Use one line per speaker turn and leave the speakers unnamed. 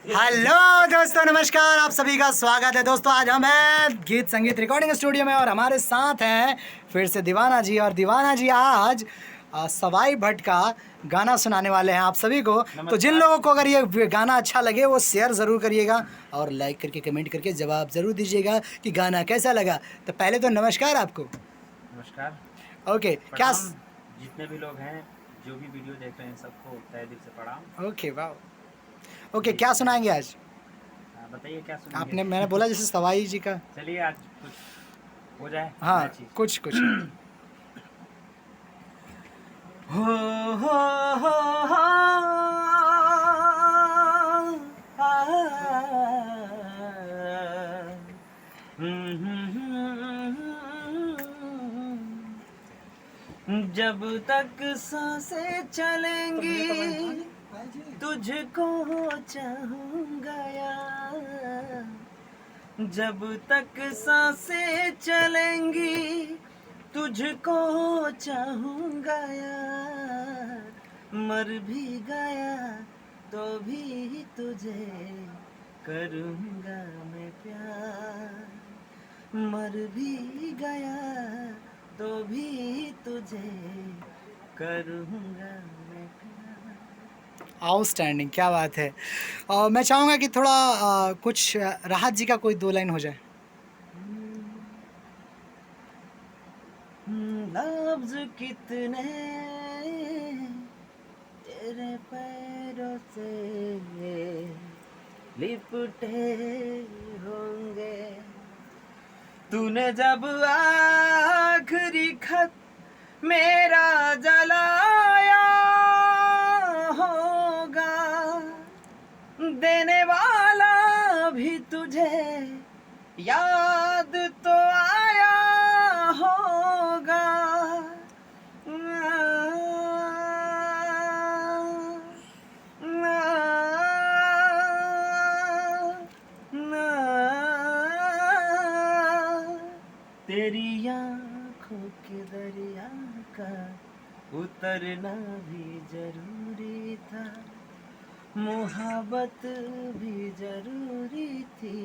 Hello दोस्तों, नमस्कार। आप सभी का स्वागत है दोस्तों। आज हम हैं गीत संगीत रिकॉर्डिंग स्टूडियो में और हमारे साथ हैं फिर से दीवाना जी। और दीवाना जी आज सवाई भट्ट का गाना सुनाने वाले हैं आप सभी को। तो जिन लोगों को अगर ये गाना अच्छा लगे वो शेयर ज़रूर करिएगा और लाइक करके कमेंट करके जवाब ज़रूर दीजिएगा कि गाना कैसा लगा। तो पहले तो नमस्कार आपको।
नमस्कार।
ओके, क्या
जितने भी लोग हैं, जो भी वीडियो देख रहे हैं, सबको तहे दिल से प्रणाम।
ओके, वाह। ओके, क्या सुनाएंगे आज?
बताइए क्या सुनेंगे।
मैंने बोला जैसे सवाई जी का।
चलिए आज कुछ हो जाए नया
हाँ,
चीज।
कुछ कुछ
हो हो हो हो जब तक सांसें चलेंगी तुझको चाहूँगा यार, जब तक सांसें चलेंगी तुझको चाहूँगा यार, मर भी गया तो भी तुझे करूँगा मैं प्यार, मर भी गया तो भी तुझे करूँगा मैं प्यार।
आउटस्टैंडिंग, क्या बात है। मैं चाहूँगा कि थोड़ा कुछ राहत जी का कोई दो लाइन हो जाए।
लफ्ज कितने तेरे पैरों से लिपटे होंगे, तूने जब आखिरी खत मेरा जलाया होगा, देने वाला भी तुझे याद तो आया होगा। तेरी आँखों के दरिया का उतरना भी जरूरी था, मोहब्बत भी जरूरी थी,